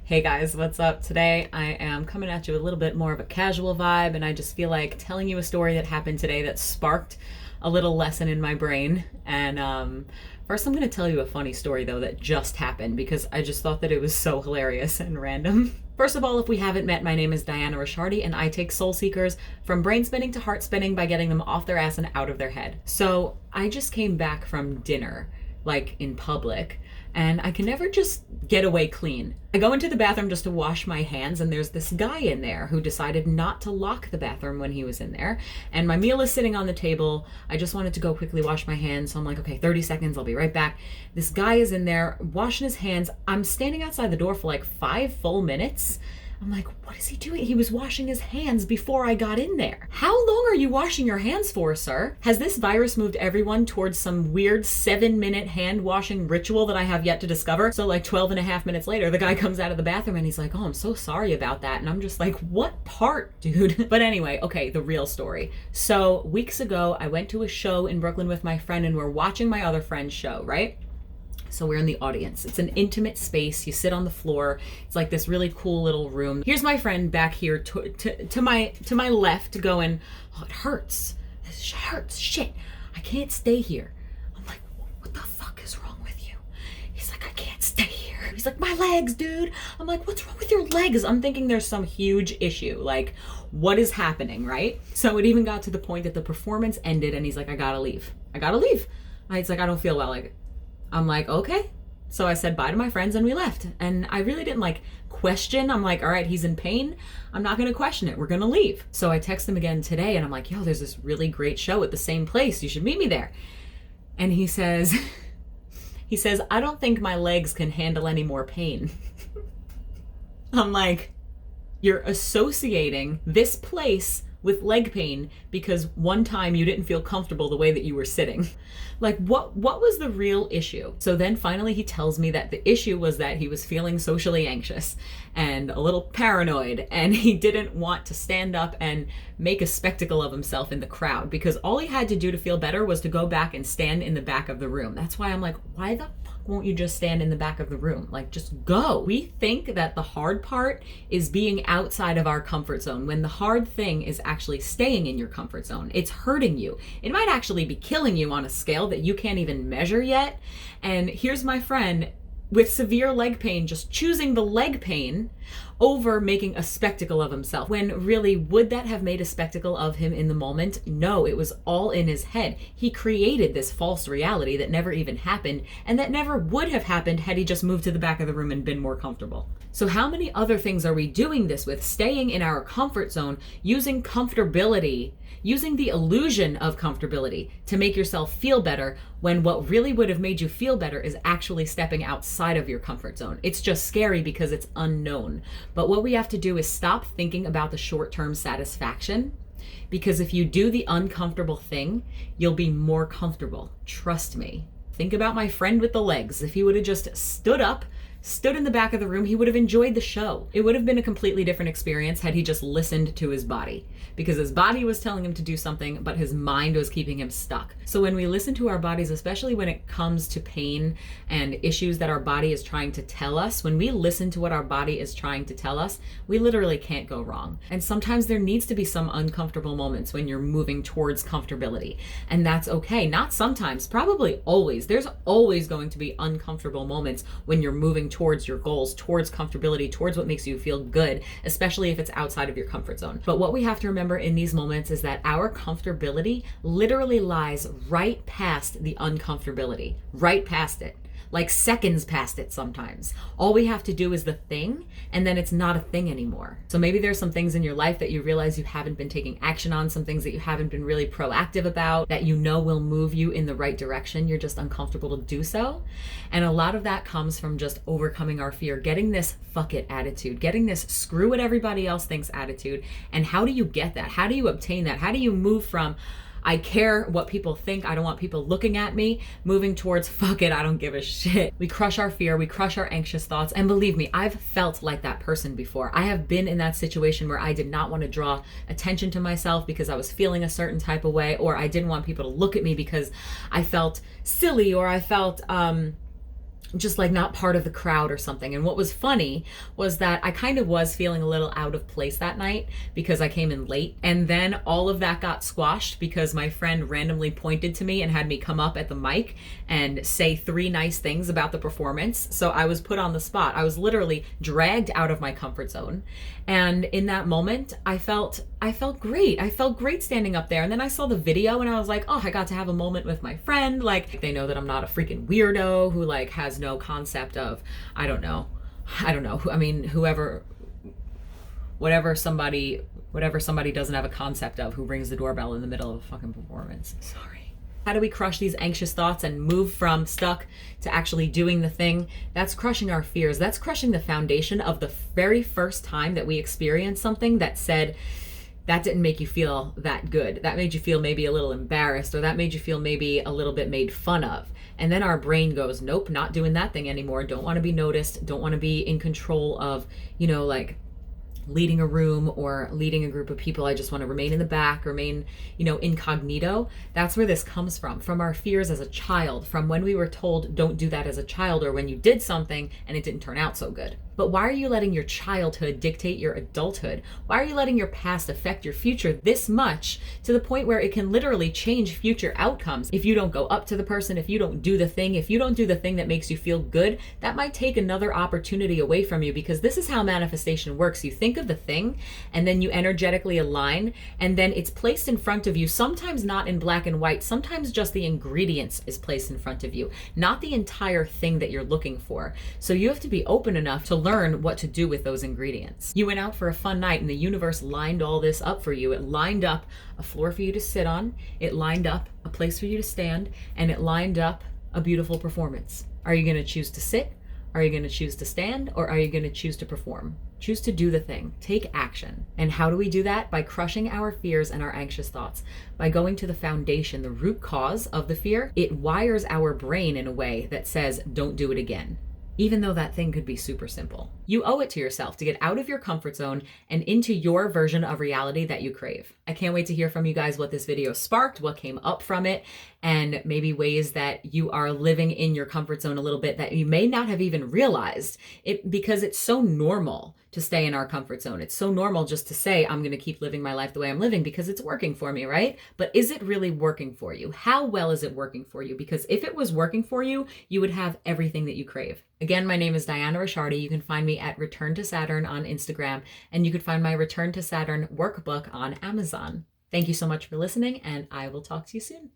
Hey guys, what's up? Today I am coming at you with a little bit more of a casual vibe, and I just feel like telling you a story that happened today that sparked a little lesson in my brain. And first, I'm going to tell you a funny story though that just happened because I just thought that it was so hilarious and random. First of all, if we haven't met, my name is Diana Ricciardi, and I take soul seekers from brain spinning to heart spinning by getting them off their ass and out of their head. So I just came back from dinner, like in public, and I can never just get away clean. I go into the bathroom just to wash my hands, and there's this guy in there who decided not to lock the bathroom when he was in there. And my meal is sitting on the table. I just wanted to go quickly wash my hands, so I'm like, okay, 30 seconds, I'll be right back. This guy is in there washing his hands. I'm standing outside the door for like 5 full minutes. I'm like, what is he doing? He was washing his hands before I got in there. How long are you washing your hands for, sir? Has this virus moved everyone towards some weird 7-minute hand washing ritual that I have yet to discover? So like 12 and a half minutes later, the guy comes out of the bathroom and he's like, oh, I'm so sorry about that. And I'm just like, what part, dude? But anyway, okay, the real story. So weeks ago, I went to a show in Brooklyn with my friend, and we're watching my other friend's show, right? So we're in the audience. It's an intimate space. You sit on the floor. It's like this really cool little room. Here's my friend back here to my left going, oh, it hurts. This hurts. Shit. I can't stay here. I'm like, what the fuck is wrong with you? He's like, I can't stay here. He's like, my legs, dude. I'm like, what's wrong with your legs? I'm thinking there's some huge issue. Like, what is happening, right? So it even got to the point that the performance ended and he's like, I gotta leave. He's like, I don't feel well. Like, I'm like, okay. So I said bye to my friends and we left. And I really didn't like question. I'm like, all right, he's in pain. I'm not going to question it. We're going to leave. So I text him again today and I'm like, yo, there's this really great show at the same place. You should meet me there. And he says, I don't think my legs can handle any more pain. I'm like, you're associating this place with leg pain because one time you didn't feel comfortable the way that you were sitting. Like, what was the real issue? So then finally he tells me that the issue was that he was feeling socially anxious and a little paranoid, and he didn't want to stand up and make a spectacle of himself in the crowd because all he had to do to feel better was to go back and stand in the back of the room. That's why I'm like, why the fuck won't you just stand in the back of the room? Like, just go. We think that the hard part is being outside of our comfort zone when the hard thing is actually staying in your comfort zone. It's hurting you. It might actually be killing you on a scale that you can't even measure yet. And here's my friend with severe leg pain just choosing the leg pain over making a spectacle of himself, when really, would that have made a spectacle of him in the moment? No, it was all in his head. He created this false reality that never even happened, and that never would have happened had he just moved to the back of the room and been more comfortable. So how many other things are we doing this with? Staying in our comfort zone, using comfortability, using the illusion of comfortability to make yourself feel better, when what really would have made you feel better is actually stepping outside of your comfort zone. It's just scary because it's unknown. But what we have to do is stop thinking about the short-term satisfaction, because if you do the uncomfortable thing, you'll be more comfortable. Trust me. Think about my friend with the legs. If he would have just stood up, stood in the back of the room, he would have enjoyed the show. It would have been a completely different experience had he just listened to his body, because his body was telling him to do something, but his mind was keeping him stuck. So when we listen to our bodies, especially when it comes to pain and issues that our body is trying to tell us, when we listen to what our body is trying to tell us, we literally can't go wrong. And sometimes there needs to be some uncomfortable moments when you're moving towards comfortability. And that's okay. Not sometimes, probably always. There's always going to be uncomfortable moments when you're moving towards your goals, towards comfortability, towards what makes you feel good, especially if it's outside of your comfort zone. But what we have to remember in these moments is that our comfortability literally lies right past the uncomfortability, right past it. Like seconds past it sometimes. All we have to do is the thing, and then it's not a thing anymore. So maybe there's some things in your life that you realize you haven't been taking action on, some things that you haven't been really proactive about, that you know will move you in the right direction. You're just uncomfortable to do so. And a lot of that comes from just overcoming our fear, getting this fuck it attitude, getting this screw what everybody else thinks attitude. And how do you get that? How do you obtain that? How do you move from I care what people think, I don't want people looking at me, moving towards fuck it, I don't give a shit. We crush our fear, we crush our anxious thoughts, and believe me, I've felt like that person before. I have been in that situation where I did not want to draw attention to myself because I was feeling a certain type of way, or I didn't want people to look at me because I felt silly, or I felt just like not part of the crowd or something. And what was funny was that I kind of was feeling a little out of place that night because I came in late. And then all of that got squashed because my friend randomly pointed to me and had me come up at the mic and say 3 nice things about the performance. So I was put on the spot. I was literally dragged out of my comfort zone. And in that moment, I felt great. I felt great standing up there. And then I saw the video and I was like, oh, I got to have a moment with my friend. Like, they know that I'm not a freaking weirdo who like has no concept of, I don't know. I mean, whatever somebody doesn't have a concept of, who rings the doorbell in the middle of a fucking performance. Sorry. How do we crush these anxious thoughts and move from stuck to actually doing the thing? That's crushing our fears. That's crushing the foundation of the very first time that we experienced something that said, that didn't make you feel that good. That made you feel maybe a little embarrassed, or that made you feel maybe a little bit made fun of. And then our brain goes, nope, not doing that thing anymore. Don't want to be noticed. Don't want to be in control of, like leading a room or leading a group of people. I just want to remain in the back, remain, incognito. That's where this comes from our fears as a child, from when we were told don't do that as a child, or when you did something and it didn't turn out so good. But why are you letting your childhood dictate your adulthood? Why are you letting your past affect your future this much, to the point where it can literally change future outcomes? If you don't go up to the person, if you don't do the thing, if you don't do the thing that makes you feel good, that might take another opportunity away from you, because this is how manifestation works. You think of the thing and then you energetically align, and then it's placed in front of you, sometimes not in black and white, sometimes just the ingredients is placed in front of you, not the entire thing that you're looking for. So you have to be open enough to learn what to do with those ingredients. You went out for a fun night and the universe lined all this up for you. It lined up a floor for you to sit on, it lined up a place for you to stand, and it lined up a beautiful performance. Are you going to choose to sit? Are you going to choose to stand? Or are you going to choose to perform? Choose to do the thing. Take action. And how do we do that? By crushing our fears and our anxious thoughts. By going to the foundation, the root cause of the fear. It wires our brain in a way that says, don't do it again. Even though that thing could be super simple. You owe it to yourself to get out of your comfort zone and into your version of reality that you crave. I can't wait to hear from you guys what this video sparked, what came up from it, and maybe ways that you are living in your comfort zone a little bit that you may not have even realized it, because it's so normal to stay in our comfort zone. It's so normal just to say, I'm going to keep living my life the way I'm living because it's working for me, right? But is it really working for you? How well is it working for you? Because if it was working for you, you would have everything that you crave. Again, my name is Diana Ricciardi. You can find me at Return to Saturn on Instagram, and you can find my Return to Saturn workbook on Amazon. Thank you so much for listening, and I will talk to you soon.